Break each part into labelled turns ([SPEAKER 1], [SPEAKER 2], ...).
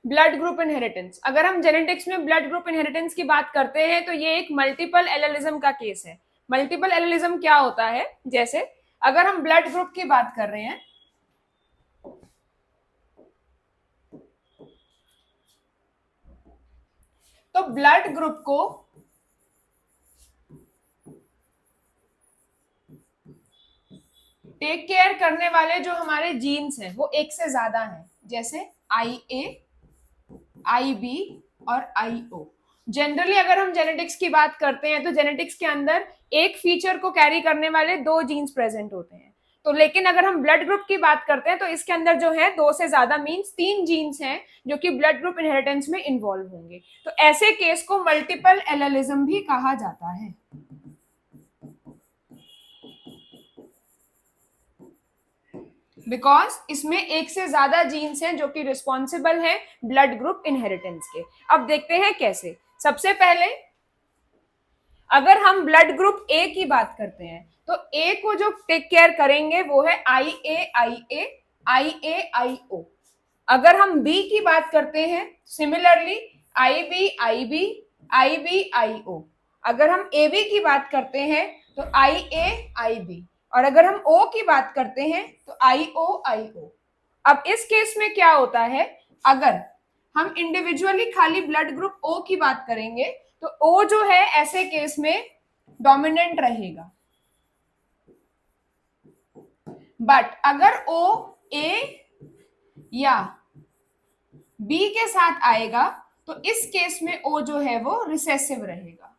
[SPEAKER 1] Blood group inheritance, अगर हम genetics में ब्लड ग्रुप इनहेरिटेंस की बात करते हैं तो ये एक मल्टीपल एलेलिज्म का केस है। मल्टीपल एलेलिज्म क्या होता है, जैसे अगर हम ब्लड ग्रुप की बात कर रहे हैं तो ब्लड ग्रुप को टेक केयर करने वाले जो हमारे जीन्स हैं वो एक से ज्यादा हैं, जैसे आई ए, आई बी और आई ओ। जनरली अगर हम जेनेटिक्स की बात करते हैं तो जेनेटिक्स के अंदर एक फीचर को कैरी करने वाले दो जीन्स प्रेजेंट होते हैं। तो लेकिन अगर हम ब्लड ग्रुप की बात करते हैं तो इसके अंदर जो है दो से ज्यादा मीन्स तीन जीन्स हैं जो कि ब्लड ग्रुप इनहेरिटेंस में इन्वॉल्व होंगे। तो ऐसे केस को मल्टीपल एलेलिज्म भी कहा जाता है। बिकॉज इसमें एक से ज्यादा जीन्स हैं जो कि रिस्पॉन्सिबल हैं ब्लड ग्रुप इनहेरिटेंस के। अब देखते हैं कैसे। सबसे पहले अगर हम ब्लड ग्रुप ए की बात करते हैं तो ए को जो टेक केयर करेंगे वो है आई A I A I A I O. अगर हम बी की बात करते हैं similarly I B I B I B I O. अगर हम ए बी की बात करते हैं तो आई ए आई बी, और अगर हम ओ की बात करते हैं तो आई ओ आई ओ। अब इस केस में क्या होता है, अगर हम इंडिविजुअली खाली ब्लड ग्रुप ओ की बात करेंगे तो ओ जो है ऐसे केस में डोमिनेंट रहेगा, बट अगर ओ ए या बी के साथ आएगा तो इस केस में ओ जो है वो रिसेसिव रहेगा।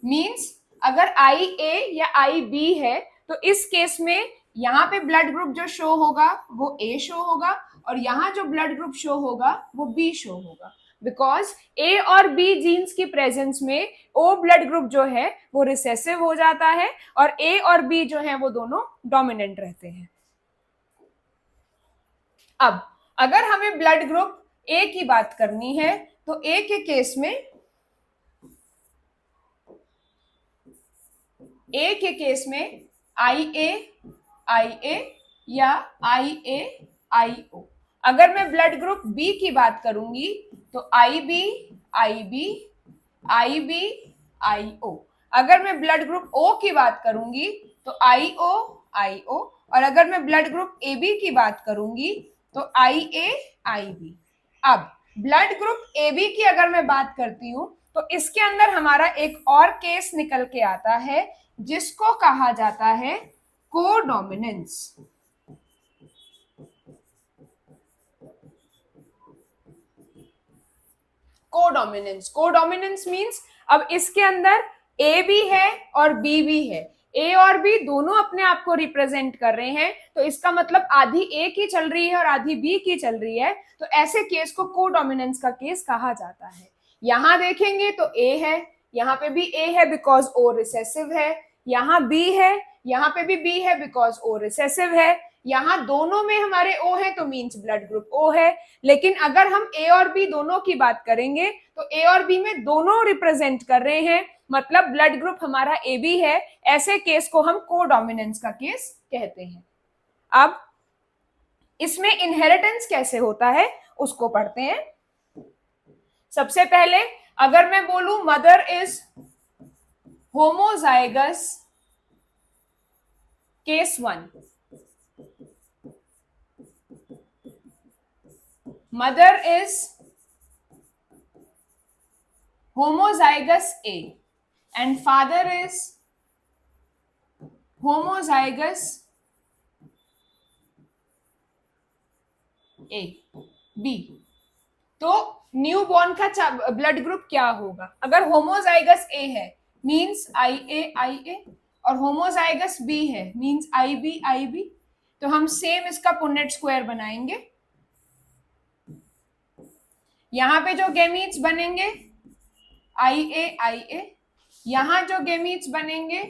[SPEAKER 1] मींस अगर आई ए या आई बी है तो इस केस में यहाँ पे ब्लड ग्रुप जो शो होगा वो ए शो होगा और यहाँ जो ब्लड ग्रुप शो होगा वो बी शो होगा। बिकॉज ए और बी जीन्स की प्रेजेंस में ओ ब्लड ग्रुप जो है वो रिसेसिव हो जाता है और ए और बी जो है वो दोनों डोमिनेंट रहते हैं। अब अगर हमें ब्लड ग्रुप ए की बात करनी है तो ए के केस में आई ए या आई ए आई ओ। अगर मैं ब्लड ग्रुप बी की बात करूंगी तो I B I B I B I O. अगर मैं ब्लड ग्रुप ओ की बात करूंगी तो आई ओ, और अगर मैं ब्लड ग्रुप ए बी की बात करूंगी तो आई ए आई बी। अब ब्लड ग्रुप ए बी की अगर मैं बात करती हूं तो इसके अंदर हमारा एक और केस निकल के आता है जिसको कहा जाता है कोडोमिनेंस। कोडोमिनेंस मींस अब इसके अंदर ए भी है और बी भी है, ए और बी दोनों अपने आप को रिप्रेजेंट कर रहे हैं, तो इसका मतलब आधी ए की चल रही है और आधी बी की चल रही है। तो ऐसे केस को कोडोमिनेंस का केस कहा जाता है। यहां देखेंगे तो ए है, यहाँ पे भी ए है बिकॉज ओ रिसेसिव है, यहाँ बी है, यहाँ पे भी बी है बिकॉज ओ रिसेसिव है, यहाँ दोनों में हमारे ओ है तो मींस ब्लड ग्रुप ओ है। लेकिन अगर हम ए और बी दोनों की बात करेंगे तो ए और बी में दोनों रिप्रेजेंट कर रहे हैं, मतलब ब्लड ग्रुप हमारा ए बी है। ऐसे केस को हम कोडोमिनेंस का केस कहते हैं। अब इसमें इनहेरिटेंस कैसे होता है उसको पढ़ते हैं। सबसे पहले अगर मैं बोलूं mother is homozygous case 1, mother is homozygous A and father is homozygous A B, तो न्यू बॉर्न का ब्लड ग्रुप क्या होगा। अगर होमोजाइगस ए है मींस आई ए और होमोजाइगस बी है मींस आई बी, तो हम सेम इसका पुन्नेट स्क्वायर बनाएंगे। यहां पे जो गैमीट्स बनेंगे आई ए, यहां जो गैमीट्स बनेंगे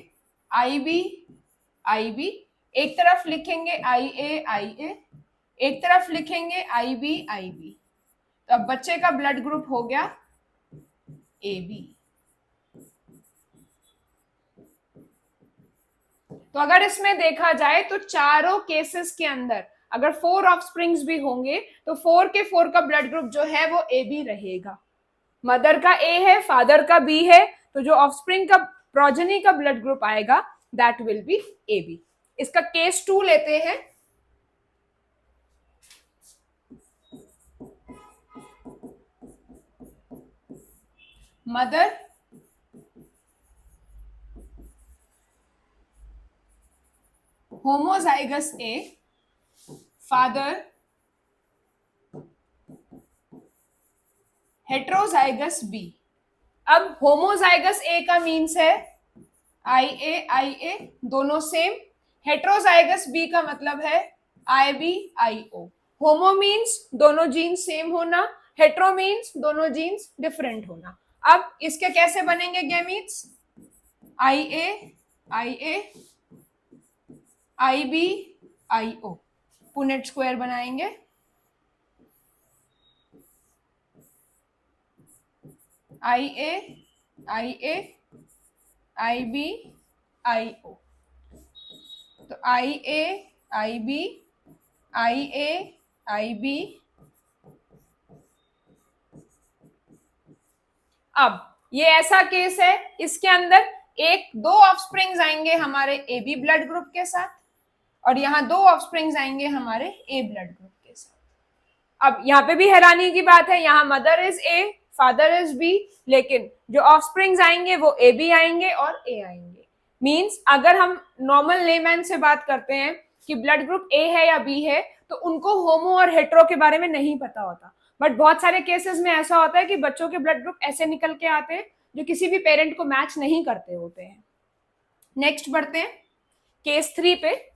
[SPEAKER 1] आई बी, एक तरफ लिखेंगे आई ए, एक तरफ लिखेंगे आई बी। तो अब बच्चे का ब्लड ग्रुप हो गया ए बी। तो अगर इसमें देखा जाए तो चारों केसेस के अंदर अगर 4 ऑफस्प्रिंग्स भी होंगे तो 4 के 4 का ब्लड ग्रुप जो है वो ए बी रहेगा। मदर का ए है, फादर का बी है, तो जो ऑफस्प्रिंग का प्रोजेनी का ब्लड ग्रुप आएगा that will be A B. इसका केस 2 लेते हैं। Mother homozygous A, father heterozygous B. अब होमोजाइगस ए का मीन्स है आई ए दोनों सेम, हेट्रोजाइगस बी का मतलब है I B I O. Homo means दोनों जीन्स सेम होना, हेट्रो मीन्स दोनों जीन्स डिफरेंट होना। अब इसके कैसे बनेंगे gametes? I A I B I O, Punnett square बनाएंगे। I A I B I ओ, तो आई ए आई बी अब ये ऐसा केस है, इसके अंदर एक दो ऑफस्प्रिंग्स आएंगे हमारे ए बी ब्लड ग्रुप के साथ और यहाँ दो ऑफस्प्रिंग्स आएंगे हमारे ए ब्लड ग्रुप के साथ। अब यहाँ पे भी हैरानी की बात है, यहाँ mother is A, father is B, लेकिन जो ऑफस्प्रिंग्स आएंगे वो ए बी आएंगे और ए आएंगे। मींस अगर हम नॉर्मल लेमैन से बात करते हैं कि ब्लड ग्रुप ए है या बी है, तो उनको होमो और हेट्रो के बारे में नहीं पता होता। बट बहुत सारे केसेस में ऐसा होता है कि बच्चों के ब्लड ग्रुप ऐसे निकल के आते हैं जो किसी भी पेरेंट को मैच नहीं करते होते हैं। नेक्स्ट बढ़ते हैं केस 3 पे।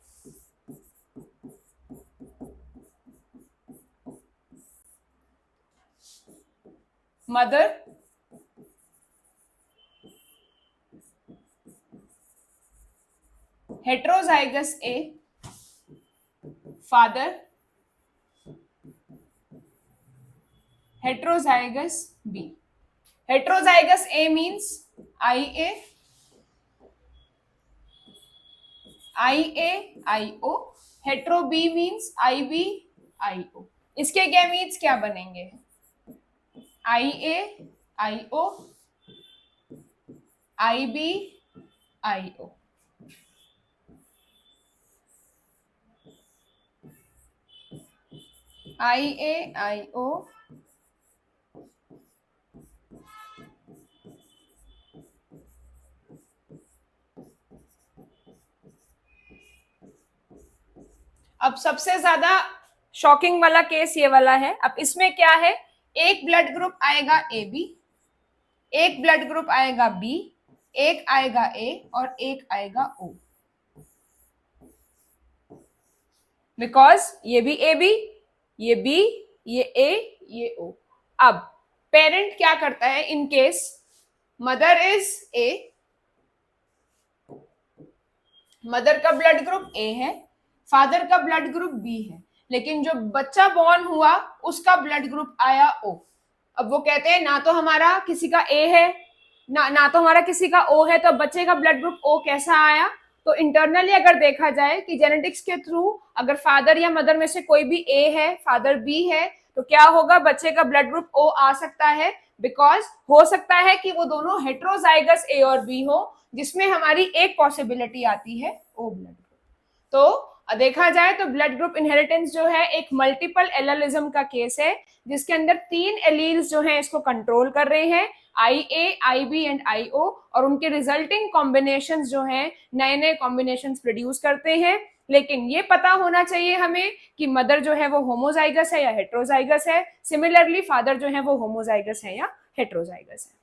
[SPEAKER 1] Mother heterozygous A, father heterozygous B. Heterozygous A means I A I O, hetero B means I B I O. इसके गैमीट्स क्या बनेंगे? आई A I O I B I O. I A I ओ अब सबसे ज्यादा shocking वाला case ये वाला है। अब इसमें क्या है, एक ब्लड ग्रुप आएगा ए बी, एक ब्लड ग्रुप आएगा बी, एक आएगा ए और एक आएगा ओ। बिकॉज ये भी ए बी, ये बी, ये ए, ये ओ। अब पेरेंट क्या करता है in case mother is A, mother का ब्लड ग्रुप ए है, फादर का ब्लड ग्रुप बी है, लेकिन जो बच्चा बॉर्न हुआ उसका ब्लड ग्रुप आया ओ। अब वो कहते हैं ना तो हमारा किसी का ए है ना तो हमारा किसी का ओ है, तो बच्चे का ब्लड ग्रुप ओ कैसा आया? तो इंटरनली अगर देखा जाए कि जेनेटिक्स के थ्रू अगर फादर या मदर में से कोई भी ए है, फादर बी है, तो क्या होगा, बच्चे का ब्लड ग्रुप ओ आ सकता है। बिकॉज हो सकता है कि वो दोनों हेट्रोजाइगस ए और बी हो, जिसमें हमारी एक पॉसिबिलिटी आती है ओ ब्लड ग्रुप। तो देखा जाए तो ब्लड ग्रुप इनहेरिटेंस जो है एक मल्टीपल एलेलिज्म का केस है, जिसके अंदर 3 एलील्स जो हैं इसको कंट्रोल कर रहे हैं, आई A I B and I ओ, और उनके रिजल्टिंग कॉम्बिनेशंस जो हैं नए नए कॉम्बिनेशंस प्रोड्यूस करते हैं। लेकिन ये पता होना चाहिए हमें कि मदर जो है वो होमोजाइगस है या हेट्रोजाइगस है, सिमिलरली फादर जो है वो होमोजाइगस है या हेट्रोजाइगस है।